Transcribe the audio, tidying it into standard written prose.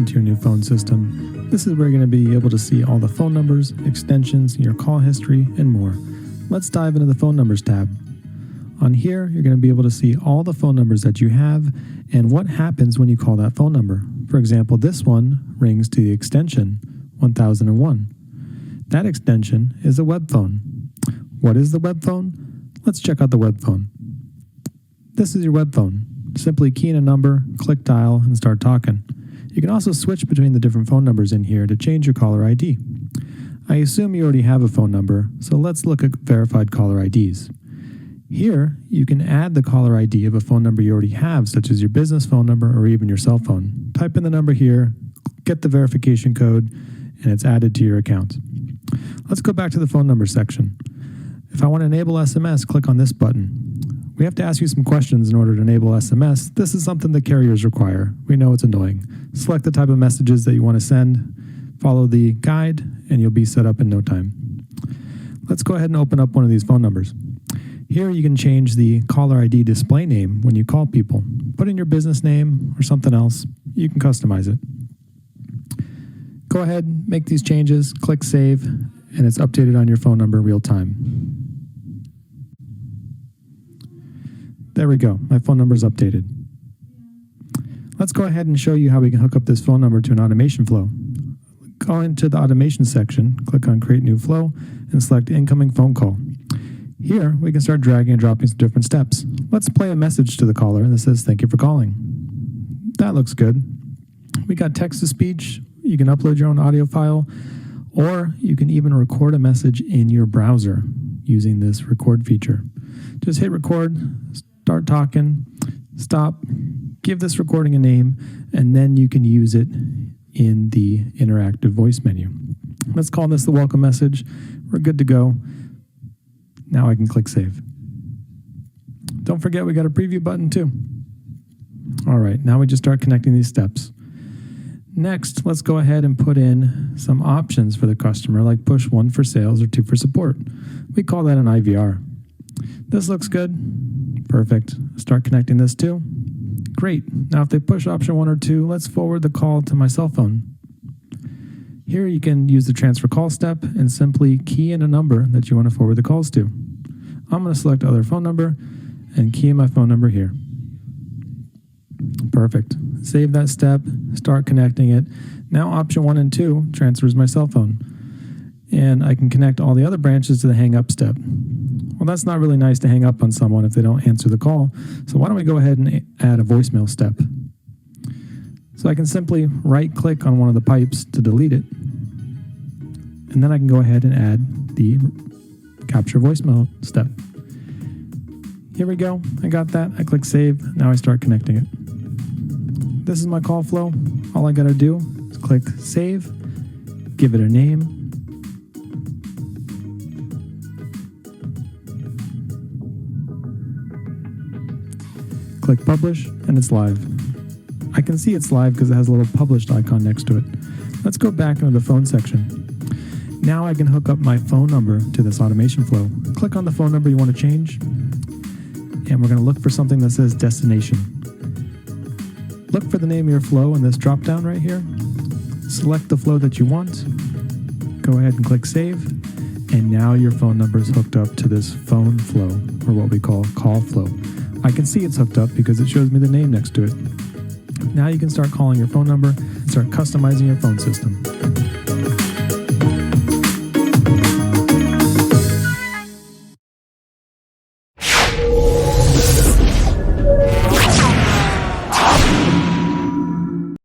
into your new phone system. This is where you're going to be able to see all the phone numbers, extensions, your call history, and more. Let's dive into the phone numbers tab. On here, you're going to be able to see all the phone numbers that you have and what happens when you call that phone number. For example, this one rings to the extension 1001. That extension is a web phone. What is the web phone? Let's check out the web phone. This is your web phone. Simply key in a number, click dial, and start talking. You can also switch between the different phone numbers in here to change your caller ID. I assume you already have a phone number, so let's look at verified caller IDs. Here, you can add the caller ID of a phone number you already have, such as your business phone number or even your cell phone. Type in the number here, get the verification code, and it's added to your account. Let's go back to the phone number section. If I want to enable SMS, click on this button. We have to ask you some questions in order to enable SMS. This is something the carriers require. We know it's annoying. Select the type of messages that you want to send, follow the guide, and you'll be set up in no time. Let's go ahead and open up one of these phone numbers. Here you can change the caller ID display name when you call people. Put in your business name or something else. You can customize it. Go ahead, make these changes, click save, and it's updated on your phone number real time. There we go. My phone number is updated. Let's go ahead and show you how we can hook up this phone number to an automation flow. Go into the automation section, click on create new flow, and select incoming phone call. Here, we can start dragging and dropping some different steps. Let's play a message to the caller that says, "Thank you for calling." That looks good. We got text to speech. You can upload your own audio file, or you can even record a message in your browser using this record feature. Just hit record, start talking, stop, give this recording a name, and then you can use it in the interactive voice menu. Let's call this the welcome message. We're good to go. Now I can click save. Don't forget we got a preview button too. All right, now we just start connecting these steps. Next, let's go ahead and put in some options for the customer, like push 1 for sales or 2 for support. We call that an IVR. This looks good. Perfect. Start connecting this too. Great. Now if they push option 1 or 2, let's forward the call to my cell phone. Here you can use the transfer call step and simply key in a number that you want to forward the calls to. I'm going to select other phone number and key in my phone number here. Perfect. Save that step, start connecting it. Now option 1 and 2 transfers my cell phone. And I can connect all the other branches to the hang up step. Well, that's not really nice to hang up on someone if they don't answer the call. So why don't we go ahead and add a voicemail step. So I can simply right click on one of the pipes to delete it. And then I can go ahead and add the capture voicemail step. Here we go. I got that. I click save. Now I start connecting it. This is my call flow. All I got to do is click save, give it a name, click publish, and it's live. I can see it's live because it has a little published icon next to it. Let's go back into the phone section. Now I can hook up my phone number to this automation flow. Click on the phone number you want to change, and we're going to look for something that says destination. Look for the name of your flow in this drop down right here. Select the flow that you want. Go ahead and click save, and now your phone number is hooked up to this phone flow, or what we call call flow. I can see it's hooked up because it shows me the name next to it. Now you can start calling your phone number and start customizing your phone system.